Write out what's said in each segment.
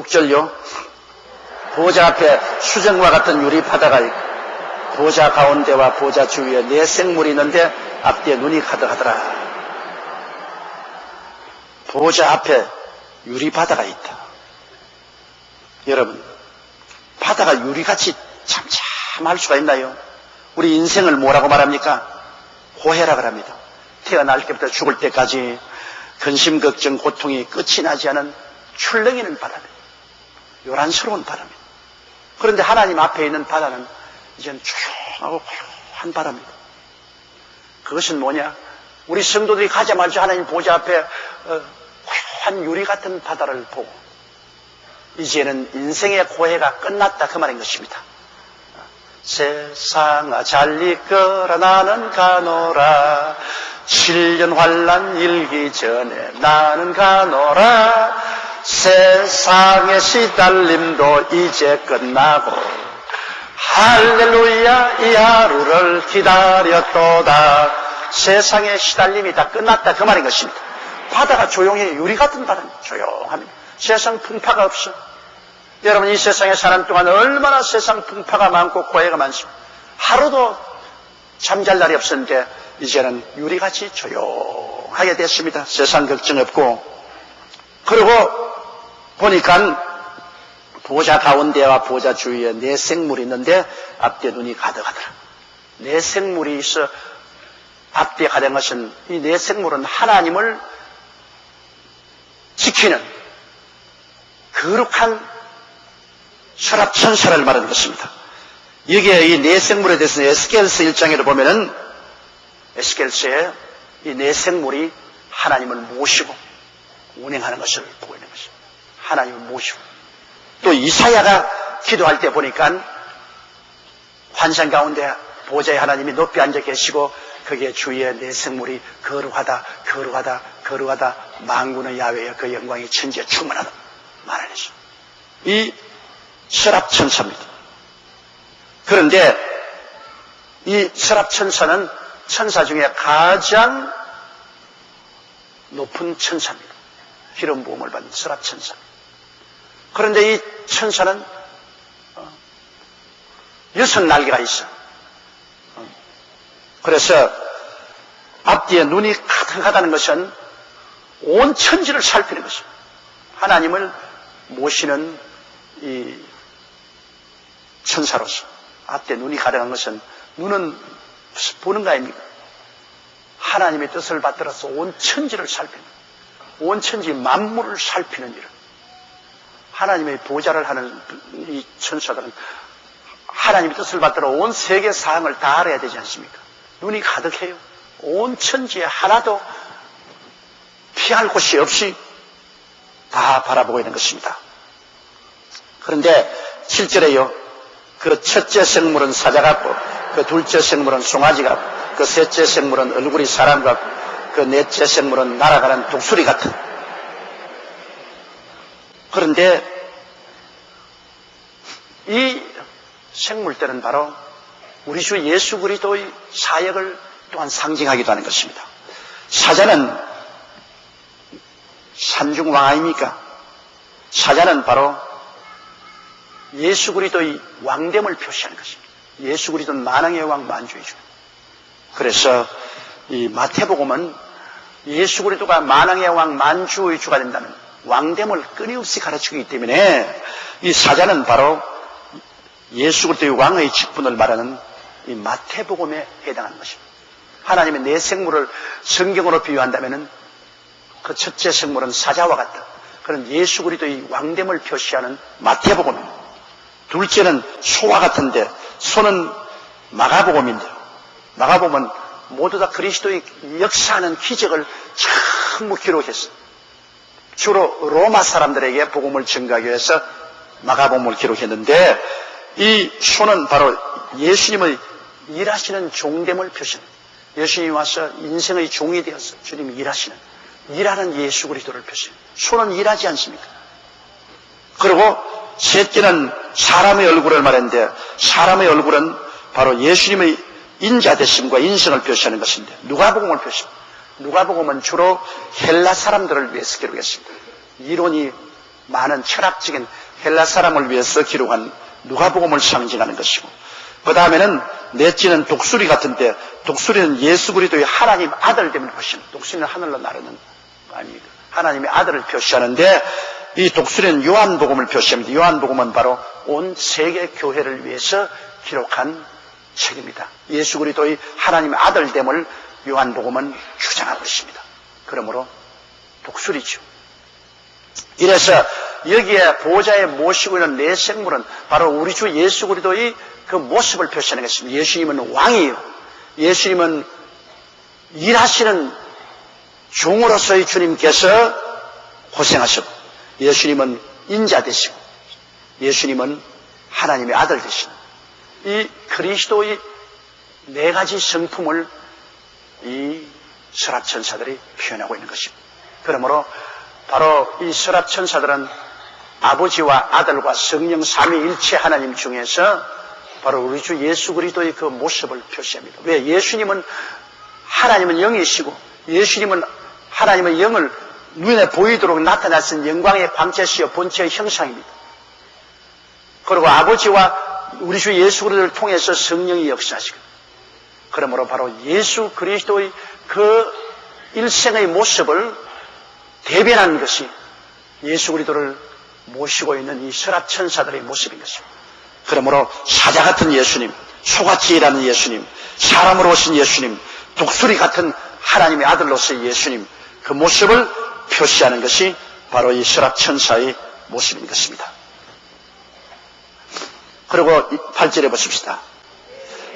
6절요. 보좌 앞에 수정과 같은 유리 바다가 있고 보좌 가운데와 보좌 주위에 네 생물이 있는데 앞뒤에 눈이 가득하더라. 보좌 앞에 유리 바다가 있다. 여러분, 바다가 유리같이 참참할 수가 있나요? 우리 인생을 뭐라고 말합니까? 고해라 그럽니다. 태어날 때부터 죽을 때까지 근심, 걱정, 고통이 끝이 나지 않은 출렁이는 바다입니다. 요란스러운 바다입니다. 그런데 하나님 앞에 있는 바다는 이제는 조용하고 고요한 바다입니다. 그것은 뭐냐? 우리 성도들이 가자마자 하나님 보좌 앞에 고요한 유리 같은 바다를 보고 이제는 인생의 고해가 끝났다 그 말인 것입니다. 세상아 잘 이끌어 나는 가노라 7년 환난 일기 전에 나는 가노라 세상의 시달림도 이제 끝나고 할렐루야 이 하루를 기다렸도다. 세상의 시달림이 다 끝났다 그 말인 것입니다. 바다가 조용해. 유리 같은 바다는 조용합니다. 세상 풍파가 없어. 여러분 이 세상에 사는 동안 얼마나 세상 풍파가 많고 고해가 많습니다. 하루도 잠잘 날이 없었는데 이제는 유리같이 조용하게 됐습니다. 세상 걱정 없고. 그리고 보니까 보좌 가운데와 보좌 주위에 네 생물이 있는데 앞뒤에 눈이 가득하더라. 네 생물이 있어 앞뒤에 가득한 것은 이 네 생물은 하나님을 지키는 거룩한 서랍천사를 말하는 것입니다. 여기에 이 네 생물에 대해서는 에스겔서 1장에도 보면은 에스겔서에 이 네 생물이 하나님을 모시고 운행하는 것을 보이는 것입니다. 하나님을 모시고 또 이사야가 기도할 때 보니까 환상 가운데 보좌에 하나님이 높이 앉아 계시고 거기에 주위에 네 생물이 거룩하다 거룩하다 거룩하다 만군의 야훼여 그 영광이 천지에 충만하다 말하는 것입니다. 이 서랍천사입니다. 그런데 이 서랍천사는 천사 중에 가장 높은 천사입니다. 기름 부음을 받은 서랍천사. 그런데 이 천사는 6날개가 있어. 그래서 앞뒤에 눈이 가득하다는 것은 온 천지를 살피는 것입니다. 하나님을 모시는 이 천사로서 앞뒤에 눈이 가득한 것은 눈은 보는 거 아닙니까? 하나님의 뜻을 받들어서 온 천지를 살피는, 온 천지 만물을 살피는 일을 하나님의 보좌를 하는 이 천사들은 하나님의 뜻을 받들어 온 세계 사항을 다 알아야 되지 않습니까? 눈이 가득해요. 온 천지에 하나도 피할 곳이 없이 다 바라보고 있는 것입니다. 그런데 7절에요. 그 첫째 생물은 사자 같고 그 둘째 생물은 송아지 같고 그 셋째 생물은 얼굴이 사람 같고 그 넷째 생물은 날아가는 독수리 같은. 그런데 이 생물들은 바로 우리 주 예수 그리스도의 사역을 또한 상징하기도 하는 것입니다. 사자는 산중왕 아닙니까? 사자는 바로 예수 그리스도의 왕됨을 표시하는 것입니다. 예수 그리스도는 만왕의 왕 만주의 주. 그래서 이 마태복음은 예수 그리스도가 만왕의 왕 만주의 주가 된다는 왕됨을 끊임없이 가르치기 때문에 이 사자는 바로 예수 그리스도의 왕의 직분을 말하는 이 마태복음에 해당하는 것입니다. 하나님의 네 생물을 성경으로 비유한다면은 그 첫째 생물은 사자와 같다. 그런 예수 그리스도의 왕됨을 표시하는 마태복음입니다. 둘째는 소와 같은데 소는 마가복음인데 마가복음은 모두 다 그리스도의 역사하는 기적을 전부 기록했어요. 주로 로마 사람들에게 복음을 전가하기 위해서 마가복음을 기록했는데 이 소는 바로 예수님의 일하시는 종됨을 표시합니다. 예수님이 와서 인생의 종이 되어서 주님이 일하는 예수 그리스도를 표시합니다. 소는 일하지 않습니까? 그리고 셋째는 사람의 얼굴을 말했는데 사람의 얼굴은 바로 예수님의 인자되심과 인성을 표시하는 것인데 누가복음을 표시합니다. 누가복음은 주로 헬라 사람들을 위해서 기록했습니다. 이론이 많은 철학적인 헬라 사람을 위해서 기록한 누가복음을 상징하는 것이고, 그 다음에는 넷째는 독수리 같은데, 독수리는 예수 그리스도의 하나님 아들됨을 표시합니다. 독수리는 하늘로 나르는 아니 하나님의 아들을 표시하는데, 이 독수리는 요한복음을 표시합니다. 요한복음은 바로 온 세계 교회를 위해서 기록한 책입니다. 예수 그리스도의 하나님의 아들됨을 요한복음은 주장하고 있습니다. 그러므로 독수리죠. 이래서 여기에 보좌에 모시고 있는 네 생물은 바로 우리 주 예수 그리스도의 그 모습을 표시하는 것입니다. 예수님은 왕이에요. 예수님은 일하시는 종으로서의 주님께서 고생하셨고, 예수님은 인자 되시고, 예수님은 하나님의 아들 되시는 이 그리스도의 네 가지 성품을 이 서랍천사들이 표현하고 있는 것입니다. 그러므로 바로 이 서랍천사들은 아버지와 아들과 성령 삼위일체 하나님 중에서 바로 우리 주 예수 그리스도의 그 모습을 표시합니다. 왜? 예수님은 하나님은 영이시고, 예수님은 하나님의 영을 눈에 보이도록 나타났은 영광의 광채시여 본체의 형상입니다. 그리고 아버지와 우리 주 예수 그리스도를 통해서 성령이 역사하시고, 그러므로 바로 예수 그리스도의 그 일생의 모습을 대변하는 것이 예수 그리스도를 모시고 있는 이 서랍천사들의 모습인 것입니다. 그러므로 사자 같은 예수님, 소같이 일하는 예수님, 사람으로 오신 예수님, 독수리 같은 하나님의 아들로서의 예수님, 그 모습을 표시하는 것이 바로 이 서랍천사의 모습인 것입니다. 그리고 8절에 보십시다.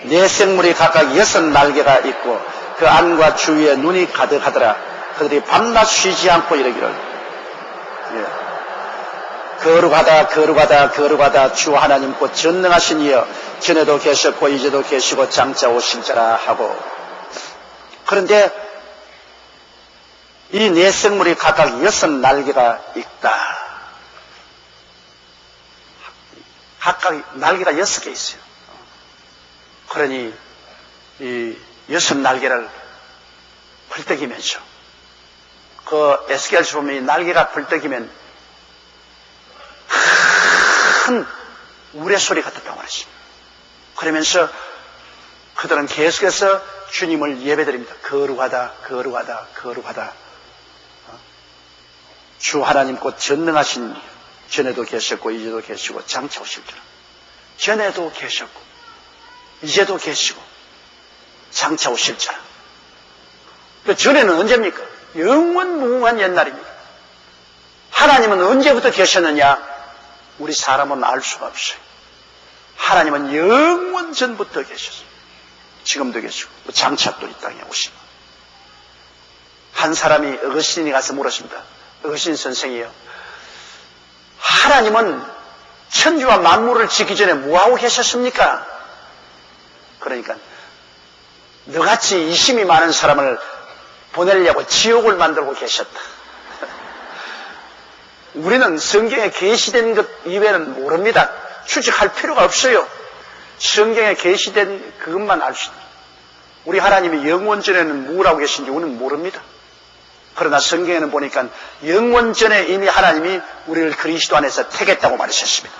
네 생물이 각각 6 날개가 있고 그 안과 주위에 눈이 가득하더라. 그들이 밤낮 쉬지 않고 이러기를, 거룩하다 거룩하다 거룩하다 주 하나님 곧 전능하신 이여, 전에도 계셨고 이제도 계시고 장차 오실 자라 하고. 그런데 이 네 생물이 각각 6 날개가 있다. 각각 날개가 6개 있어요. 그러니 이 6 날개를 펄떡이면서, 그 에스겔서 보면 이 날개가 펄떡이면 큰 우레소리 같았다고 말했습니다. 그러면서 그들은 계속해서 주님을 예배드립니다. 거룩하다 거룩하다 거룩하다. 주 하나님 곧 전능하신, 전에도 계셨고 이제도 계시고 장차 오실 줄. 전에도 계셨고 이제도 계시고 장차 오실 줄. 그 전에는 언제입니까? 영원무궁한 옛날입니다. 하나님은 언제부터 계셨느냐? 우리 사람은 알 수가 없어요. 하나님은 영원 전부터 계셨어요. 지금도 계시고 장차 또 이 땅에 오십니다. 한 사람이 어거스틴이 가서 물었습니다. 어거스틴 선생이요, 하나님은 천지와 만물을 짓기 전에 뭐하고 계셨습니까? 그러니까 너같이 이심이 많은 사람을 보내려고 지옥을 만들고 계셨다. 우리는 성경에 계시된 것 이외에는 모릅니다. 추측할 필요가 없어요. 성경에 계시된 그것만 알 수 있다. 우리 하나님이 영원전에는 무엇하고 계신지 우리는 모릅니다. 그러나 성경에는 보니까 영원전에 이미 하나님이 우리를 그리스도 안에서 택했다고 말하셨습니다.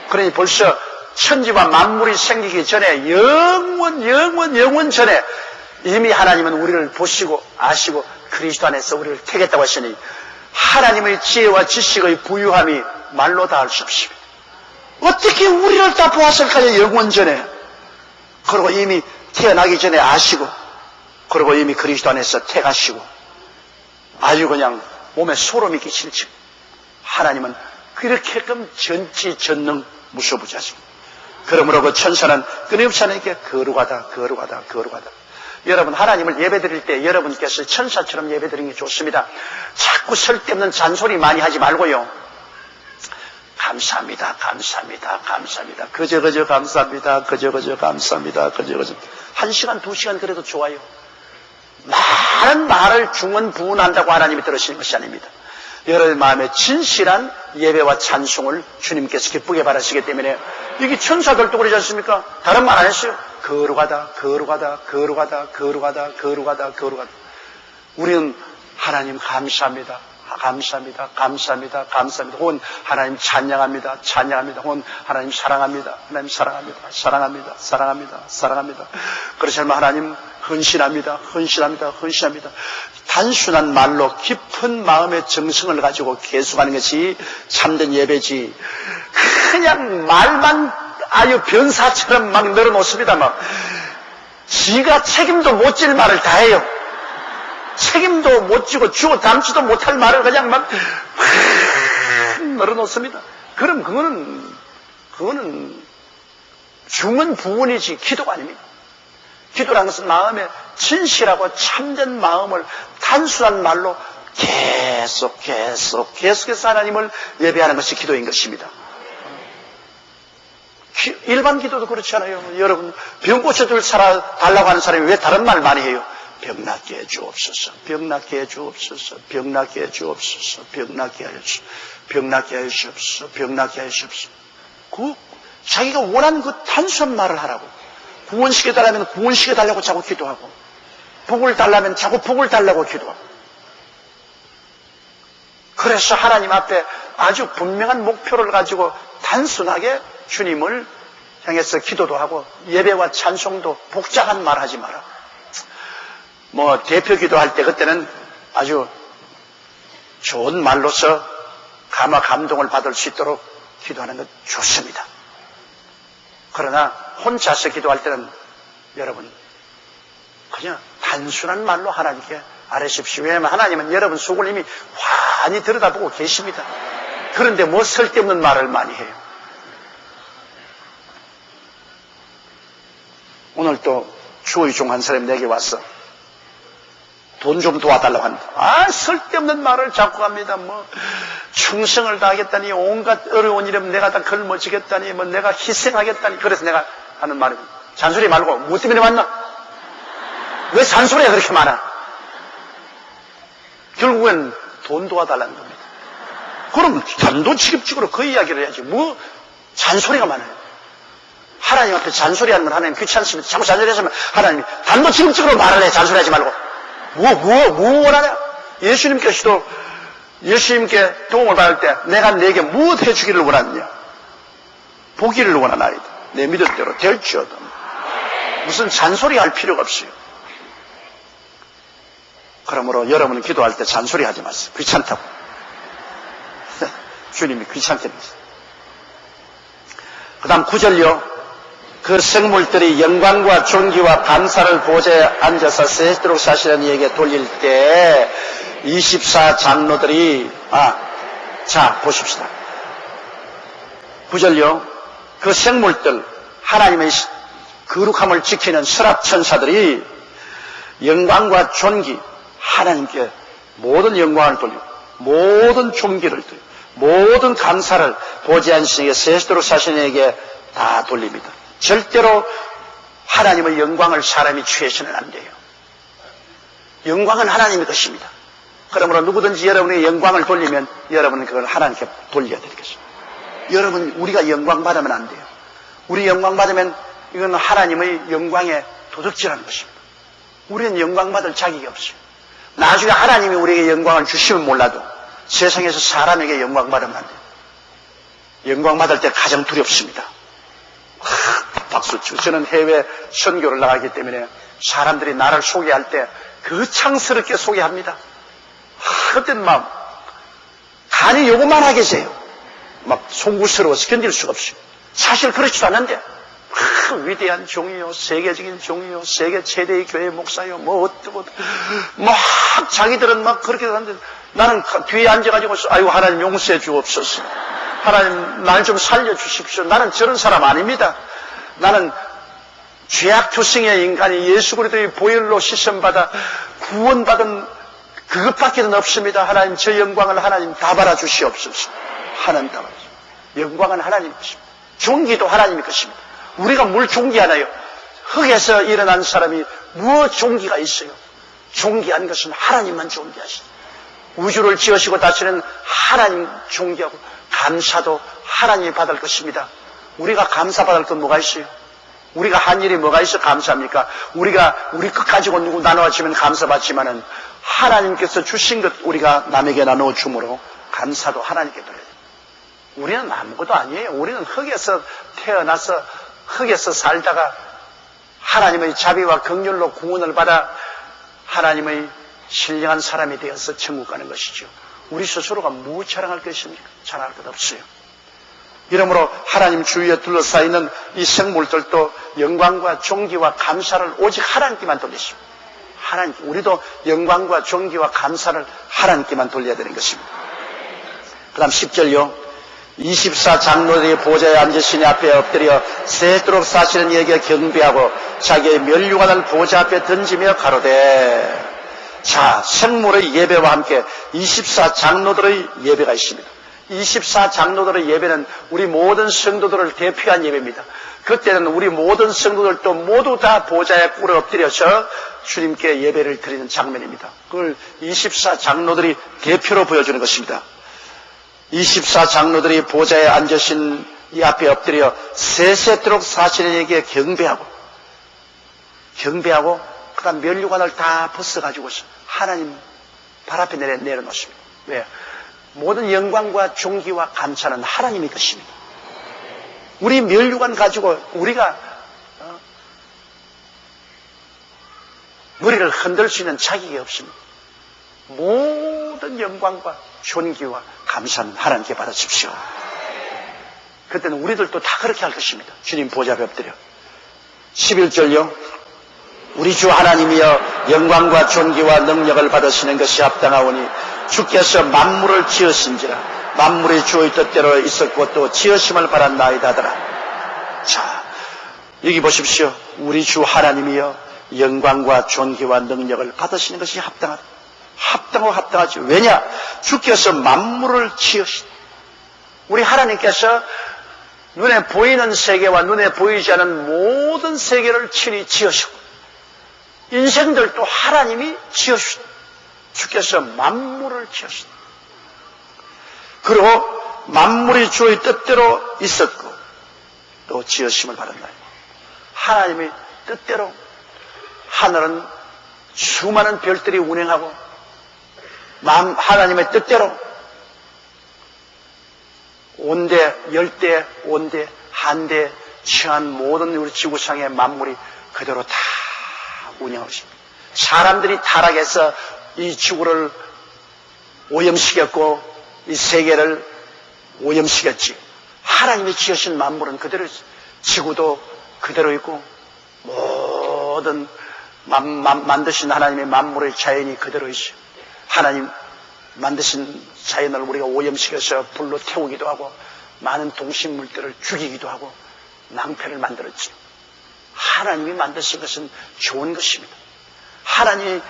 그러니 벌써 천지와 만물이 생기기 전에 영원 전에 이미 하나님은 우리를 보시고 아시고 그리스도 안에서 우리를 택했다고 하시니, 하나님의 지혜와 지식의 부유함이 말로 다 할 수 없습니다. 어떻게 우리를 다 보았을까요? 영원 전에. 그리고 이미 태어나기 전에 아시고, 그리고 이미 그리스도 안에서 택하시고, 아주 그냥 몸에 소름이 끼칠지. 하나님은 그렇게끔 전지전능 무소부지하십니다. 그러므로 그 천사는 끊임없이 하나님께 거룩하다 거룩하다 거룩하다. 여러분, 하나님을 예배드릴 때 여러분께서 천사처럼 예배드리는 게 좋습니다. 자꾸 쓸데없는 잔소리 많이 하지 말고요, 감사합니다 감사합니다 감사합니다 그저 감사합니다 그저 감사합니다 그저 1시간 2시간 그래도 좋아요. 많은 말을 중언부언한다고 하나님이 들으시는 것이 아닙니다. 여러분 마음에 진실한 예배와 찬송을 주님께서 기쁘게 바라시기 때문에, 이게 천사들도 그러지 않습니까? 다른 말 안 했어요. 거룩하다 거룩하다 거룩하다 거룩하다 거룩하다 거룩하다. 우리는 하나님 감사합니다 감사합니다. 감사합니다. 감사합니다. 혹은 하나님 찬양합니다. 찬양합니다. 혹은 하나님 사랑합니다. 하나님 사랑합니다. 사랑합니다. 사랑합니다. 사랑합니다. 그렇지 않으면 하나님 헌신합니다. 헌신합니다. 헌신합니다. 단순한 말로 깊은 마음의 정성을 가지고 계속하는 것이 참된 예배지. 그냥 말만 아유 변사처럼 막 늘어놓습니다. 막 지가 책임도 못 질 말을 다 해요. 책임도 못 지고 주고 담지도 못할 말을 그냥 막 늘어놓습니다. 그럼 그거는 중은 부분이지 기도가 아닙니다. 기도라는 것은 마음에 진실하고 참된 마음을 단순한 말로 계속해서 하나님을 예배하는 것이 기도인 것입니다. 일반 기도도 그렇잖아요. 여러분 병 고쳐줄 사람 달라고 하는 사람이 왜 다른 말 많이 해요? 병 낫게 해주옵소서, 병 낫게 해주옵소서, 병 낫게 해주옵소서, 병 낫게 하옵소서, 병 낫게 하옵소서, 병 낫게 하옵소서. 자기가 원하는 그 단순한 말을 하라고. 구원시켜 달라면 구원시켜 달라고 자꾸 기도하고, 복을 달라면 자꾸 복을 달라고 기도하고. 그래서 하나님 앞에 아주 분명한 목표를 가지고 단순하게 주님을 향해서 기도도 하고 예배와 찬송도 복잡한 말 하지 마라. 대표 기도할 때 그때는 아주 좋은 말로서 감동을 받을 수 있도록 기도하는 것 좋습니다. 그러나 혼자서 기도할 때는 여러분 그냥 단순한 말로 하나님께 아뢰십시오. 왜냐하면 하나님은 여러분 속을 이미 환히 들여다보고 계십니다. 그런데 쓸데없는 말을 많이 해요. 오늘 또 주의 종 한 사람이 내게 왔어. 돈 좀 도와달라고 합니다. 쓸데없는 말을 자꾸 합니다. 충성을 다하겠다니, 온갖 어려운 일은 내가 다 걸머지겠다니, 내가 희생하겠다니. 그래서 내가 하는 말이, 잔소리 말고, 뭐 때문에 왔나? 왜 잔소리가 그렇게 많아? 결국엔 돈 도와달라는 겁니다. 그럼 단도직입적으로 그 이야기를 해야지. 잔소리가 많아요. 하나님 앞에 잔소리하는 건 하나님 귀찮습니다. 자꾸 잔소리하시면 하나님이 단도직입적으로 말을 해. 잔소리하지 말고. 뭐 원하냐? 예수님께서도 예수님께 도움을 받을 때 내가 내게 무엇 해주기를 원하느냐? 보기를 원하나이다. 내 믿음대로 될지어다. 무슨 잔소리 할 필요가 없어요. 그러므로 여러분은 기도할 때 잔소리 하지 마세요. 귀찮다고. 주님이 귀찮게 했어요. 그 다음 9절요. 그 생물들이 영광과 존귀와 감사를 보좌에 앉아서 세도록 사시는 이에게 돌릴 때 24장로들이 자 보십시다. 9절요. 그 생물들 하나님의 거룩함을 지키는 서랍천사들이 영광과 존귀 하나님께 모든 영광을 돌리고 모든 존귀를 돌리고 모든 감사를 보좌에 앉으신 세도록 사시는 이에게 다 돌립니다. 절대로 하나님의 영광을 사람이 취해서는 안 돼요. 영광은 하나님의 것입니다. 그러므로 누구든지 여러분의 영광을 돌리면 여러분은 그걸 하나님께 돌려야 되겠습니다. 여러분 우리가 영광 받으면 안 돼요. 우리 영광 받으면 이건 하나님의 영광에 도둑질하는 것입니다. 우리는 영광 받을 자격이 없어요. 나중에 하나님이 우리에게 영광을 주시면 몰라도 세상에서 사람에게 영광 받으면 안 돼요. 영광 받을 때 가장 두렵습니다. 박수 치고 저는 해외 선교를 나가기 때문에 사람들이 나를 소개할 때 거창스럽게 소개합니다. 그때는 간이 요것만 하겠어요. 송구스러워서 견딜 수가 없어요. 사실 그렇지도 않은데 위대한 종이요, 세계적인 종이요, 세계 최대의 교회 목사요, 어쩌고 자기들은 그렇게 하는데 나는 뒤에 앉아가지고 아이고 하나님 용서해 주옵소서. 하나님 날 좀 살려주십시오. 나는 저런 사람 아닙니다. 나는 죄악투성의 인간이 예수 그리스도의 보혈로 씻음받아 구원받은 그것밖에는 없습니다. 하나님 저 영광을 하나님 다 받아주시옵소서. 하나님 다 받아주시옵소서. 영광은 하나님 것입니다. 존귀도 하나님의 것입니다. 우리가 뭘 존귀하나요? 흙에서 일어난 사람이 무엇 존귀가 있어요? 존귀한 것은 하나님만 존귀하시죠. 우주를 지으시고 다스리는 하나님 존귀하고 감사도 하나님이 받을 것입니다. 우리가 감사받을 건 뭐가 있어요? 우리가 한 일이 뭐가 있어 감사합니까? 우리가 우리 것 가지고 누구 나눠주면 감사받지만은 하나님께서 주신 것 우리가 남에게 나누어 주므로 감사도 하나님께 드려야 돼요. 우리는 아무것도 아니에요. 우리는 흙에서 태어나서 흙에서 살다가 하나님의 자비와 긍휼로 구원을 받아 하나님의 신령한 사람이 되어서 천국 가는 것이죠. 우리 스스로가 무엇 자랑할 것입니까? 자랑할 것 없어요. 이러므로 하나님 주위에 둘러싸이는 이 생물들도 영광과 존귀와 감사를 오직 하나님께만 돌리십니다. 하나님, 우리도 영광과 존귀와 감사를 하나님께만 돌려야 되는 것입니다. 그 다음 10절요. 24장로들이 보좌에 앉으시니 앞에 엎드려 새도록 사시는 이에게 경배하고 자기의 면류관을 보좌 앞에 던지며 가로되. 자, 생물의 예배와 함께 24장로들의 예배가 있습니다. 24장로들의 예배는 우리 모든 성도들을 대표한 예배입니다. 그때는 우리 모든 성도들도 모두 다 보좌에 꿇어 엎드려서 주님께 예배를 드리는 장면입니다. 그걸 24장로들이 대표로 보여주는 것입니다. 24장로들이 보좌에 앉으신 이 앞에 엎드려 세세토록 사시는 이에게 경배하고 그 다음 면류관을 다 벗어가지고서 하나님 발 앞에 내려놓습니다. 왜? 모든 영광과 존귀와 감사는 하나님의 것입니다. 우리 면류관 가지고 우리가 머리를 흔들 수 있는 자격이 없습니다. 모든 영광과 존귀와 감사는 하나님께 받아주십시오. 그때는 우리들도 다 그렇게 할 것입니다. 주님 보좌 앞에 엎드려. 11절요. 우리 주 하나님이여 영광과 존귀와 능력을 받으시는 것이 합당하오니 주께서 만물을 지으신지라 만물이 주의 뜻대로 있었고 또 지으심을 바란나이다 하더라. 자, 여기 보십시오. 우리 주 하나님이여 영광과 존귀와 능력을 받으시는 것이 합당하다. 합당하고 합당하지. 왜냐? 주께서 만물을 지으신. 우리 하나님께서 눈에 보이는 세계와 눈에 보이지 않은 모든 세계를 친히 지으시고 인생들도 하나님이 지으신. 주께서 만물을 지으신. 그리고 만물이 주의 뜻대로 있었고 또 지으심을 바란다. 하나님의 뜻대로 하늘은 수많은 별들이 운행하고 하나님의 뜻대로 온대, 열대, 온대, 한대, 취한 모든 우리 지구상의 만물이 그대로 다 운영하고 있습니다. 사람들이 타락해서 이 지구를 오염시켰고 이 세계를 오염시켰지. 하나님이 지으신 만물은 그대로 있어요. 지구도 그대로 있고 모든 만드신 하나님의 만물의 자연이 그대로 있어요. 하나님 만드신 자연을 우리가 오염시켜서 불로 태우기도 하고 많은 동식물들을 죽이기도 하고 낭패를 만들었지. 하나님이 만드신 것은 좋은 것입니다. 하나님이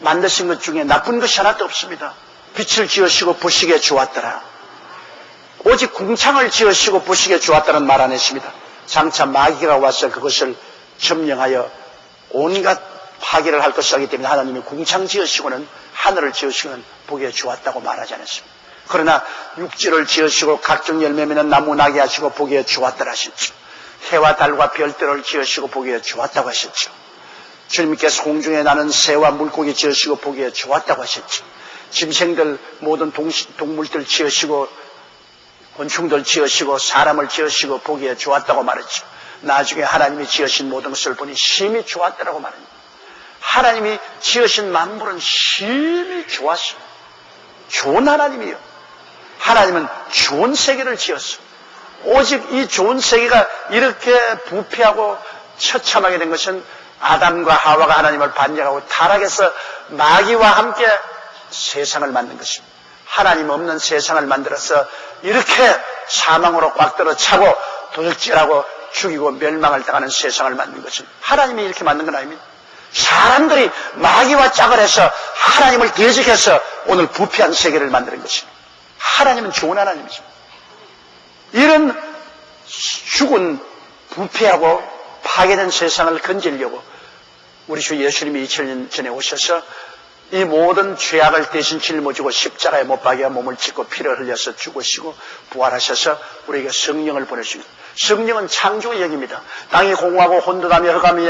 만드신 것 중에 나쁜 것이 하나도 없습니다. 빛을 지으시고 보시기에 좋았더라. 오직 궁창을 지으시고 보시기에 좋았다는 말 안 했습니다. 장차 마귀가 와서 그것을 점령하여 온갖 파괴를 할 것이기 때문에 하나님이 궁창 지으시고는 하늘을 지으시고는 보기에 좋았다고 말하지 않았습니다. 그러나 육지를 지으시고 각종 열매 맺는 나무 나게 하시고 보기에 좋았더라 하셨죠. 해와 달과 별들을 지으시고 보기에 좋았다고 하셨죠. 주님께서 공중에 나는 새와 물고기 지으시고 보기에 좋았다고 하셨죠. 짐승들 모든 동물들 지으시고 곤충들 지으시고 사람을 지으시고 보기에 좋았다고 말했죠. 나중에 하나님이 지으신 모든 것을 보니 심히 좋았다라고 말합니다. 하나님이 지으신 만물은 심히 좋았어요. 좋은 하나님이요. 하나님은 좋은 세계를 지었어요. 오직 이 좋은 세계가 이렇게 부패하고 처참하게 된 것은 아담과 하와가 하나님을 반역하고 타락해서 마귀와 함께 세상을 만든 것입니다. 하나님 없는 세상을 만들어서 이렇게 사망으로 꽉 들어 차고 돌질하고 죽이고 멸망을 당하는 세상을 만든 것입니다. 하나님이 이렇게 만든 건 아닙니다. 사람들이 마귀와 짝을 해서 하나님을 대적해서 오늘 부패한 세계를 만드는 것입니다. 하나님은 좋은 하나님이죠. 이런 죽은 부패하고 파괴된 세상을 건지려고 우리 주 예수님이 2000년 전에 오셔서 이 모든 죄악을 대신 짊어지고 십자가에 못 박여 몸을 찢고 피를 흘려서 죽으시고 부활하셔서 우리에게 성령을 보내주십니다. 성령은 창조의 영입니다. 땅이 공허하고 혼돈하며 흑암에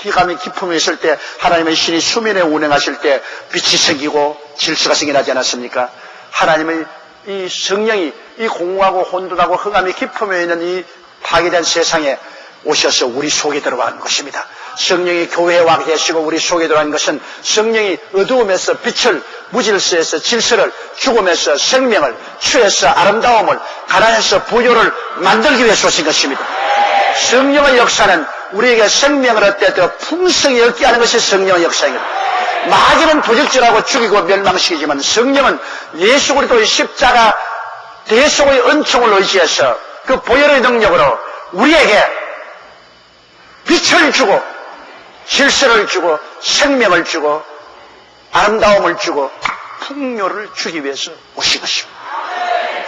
기감이 기품이 있을 때 하나님의 신이 수면에 운행하실 때 빛이 생기고 질서가 생겨나지 않았습니까? 하나님의 이 성령이 이 공허하고 혼돈하고 흑암이 기품에 있는 이 파괴된 세상에 오셔서 우리 속에 들어간 것입니다. 성령이 교회에 와 계시고 우리 속에 들어간 것은 성령이 어두움에서 빛을, 무질서에서 질서를, 죽음에서 생명을, 추에서 아름다움을, 가난에서 부요를 만들기 위해서 오신 것입니다. 성령의 역사는 우리에게 생명을 얻되 더 풍성히 얻게 하는 것이 성령의 역사입니다. 마귀는 부질질하고 죽이고 멸망시키지만 성령은 예수 그리스도의 십자가 대속의 은총을 의지해서 그 보혈의 능력으로 우리에게 빛을 주고 질서를 주고 생명을 주고 아름다움을 주고 풍요를 주기 위해서 오신 것입니다.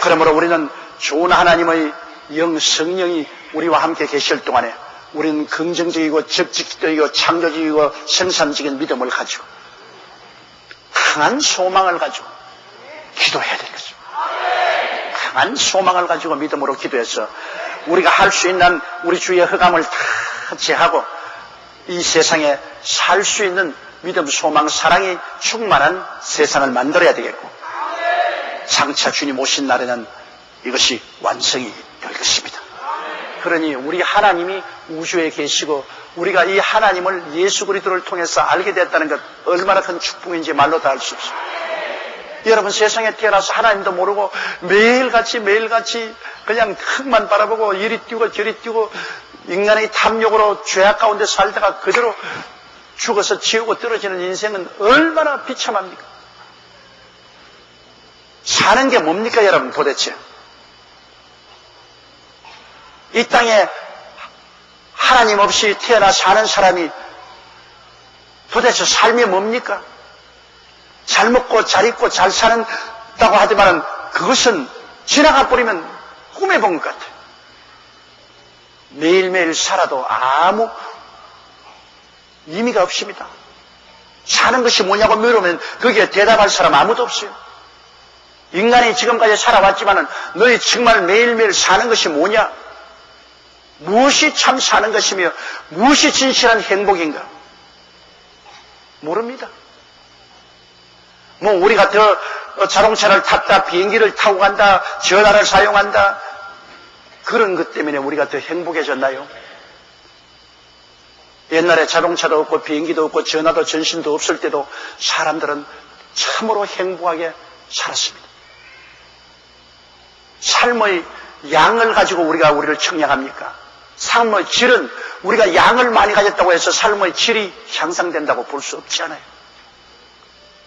그러므로 우리는 좋은 하나님의 영 성령이 우리와 함께 계실 동안에 우리는 긍정적이고 적극적이고 창조적이고 생산적인 믿음을 가지고 강한 소망을 가지고 기도해야 될 것입니다. 강한 소망을 가지고 믿음으로 기도해서 우리가 할 수 있는 우리 주위의 흑암을 다 제하고 이 세상에 살 수 있는 믿음, 소망, 사랑이 충만한 세상을 만들어야 되겠고 장차 주님 오신 날에는 이것이 완성이 될 것입니다. 그러니 우리 하나님이 우주에 계시고 우리가 이 하나님을 예수 그리스도를 통해서 알게 됐다는 것 얼마나 큰 축복인지 말로 다 알 수 없습니다. 여러분 세상에 태어나서 하나님도 모르고 매일같이 그냥 흙만 바라보고 이리 뛰고 저리 뛰고 인간의 탐욕으로 죄악 가운데 살다가 그대로 죽어서 지옥으로 떨어지는 인생은 얼마나 비참합니까? 사는 게 뭡니까 여러분 도대체? 이 땅에 하나님 없이 태어나 사는 사람이 도대체 삶이 뭡니까? 잘 먹고 잘 입고 잘 산다고 하지만 그것은 지나가 버리면 꿈에 본 것 같아요. 매일매일 살아도 아무 의미가 없습니다. 사는 것이 뭐냐고 물으면 거기에 대답할 사람 아무도 없어요. 인간이 지금까지 살아왔지만 너희 정말 매일매일 사는 것이 뭐냐? 무엇이 참 사는 것이며 무엇이 진실한 행복인가? 모릅니다. 뭐 우리가 더 자동차를 탔다, 비행기를 타고 간다, 전화를 사용한다 그런 것 때문에 우리가 더 행복해졌나요? 옛날에 자동차도 없고 비행기도 없고 전화도 전신도 없을 때도 사람들은 참으로 행복하게 살았습니다. 삶의 양을 가지고 우리가 우리를 청량합니까? 삶의 질은 우리가 양을 많이 가졌다고 해서 삶의 질이 향상된다고 볼 수 없지 않아요.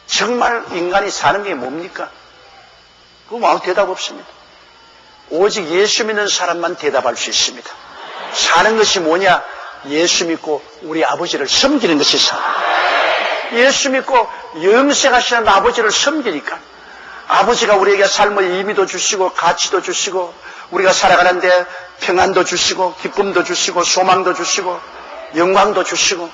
정말 인간이 사는 게 뭡니까? 그거 아무 대답 없습니다. 오직 예수 믿는 사람만 대답할 수 있습니다. 사는 것이 뭐냐? 예수 믿고 우리 아버지를 섬기는 것이 사는 거예요. 예수 믿고 영생하시는 아버지를 섬기니까 아버지가 우리에게 삶의 의미도 주시고 가치도 주시고 우리가 살아가는데 평안도 주시고 기쁨도 주시고 소망도 주시고 영광도 주시고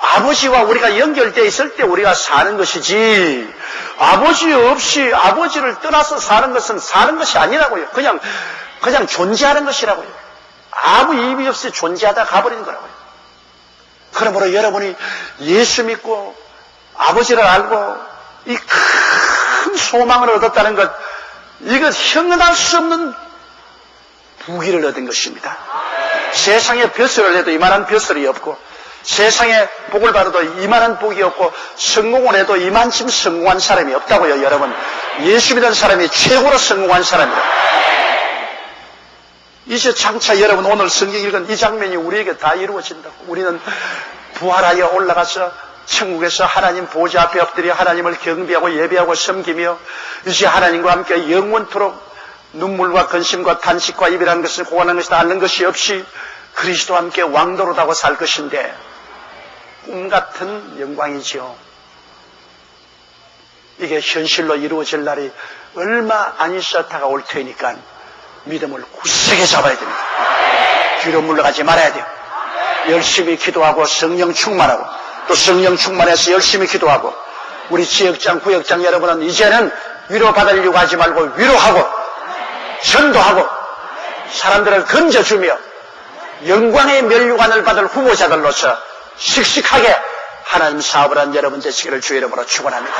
아버지와 우리가 연결되어 있을 때 우리가 사는 것이지 아버지 없이 아버지를 떠나서 사는 것은 사는 것이 아니라고요. 그냥 존재하는 것이라고요. 아무 의미 없이 존재하다 가버리는 거라고요. 그러므로 여러분이 예수 믿고 아버지를 알고 이 큰 소망을 얻었다는 것 이것 형언할 수 없는 부귀를 얻은 것입니다. 세상에 벼슬을 해도 이만한 벼슬이 없고 세상에 복을 받아도 이만한 복이 없고 성공을 해도 이만큼 성공한 사람이 없다고요. 여러분 예수 믿는 사람이 최고로 성공한 사람이다. 이제 장차 여러분 오늘 성경 읽은 이 장면이 우리에게 다 이루어진다고. 우리는 부활하여 올라가서 천국에서 하나님 보좌 앞에 엎드려 하나님을 경배하고 예배하고 섬기며 이제 하나님과 함께 영원토록 눈물과 근심과 탄식과 이별하는 것을 고안하는 것이다 않는 것이 없이 그리스도와 함께 왕도로다고 살 것인데 꿈같은 영광이지요. 이게 현실로 이루어질 날이 얼마 안 있어 다가올 테니까 믿음을 굳세게 잡아야 됩니다. 뒤로 물러가지 말아야 돼요. 열심히 기도하고 성령 충만하고 또 성령 충만해서 열심히 기도하고 우리 지역장 구역장 여러분은 이제는 위로받으려고 하지 말고 위로하고 전도하고 사람들을 건져주며 영광의 면류관을 받을 후보자들로서 씩씩하게 하나님 사업을 한 여러분 되시기를 주의 이름으로 축원합니다.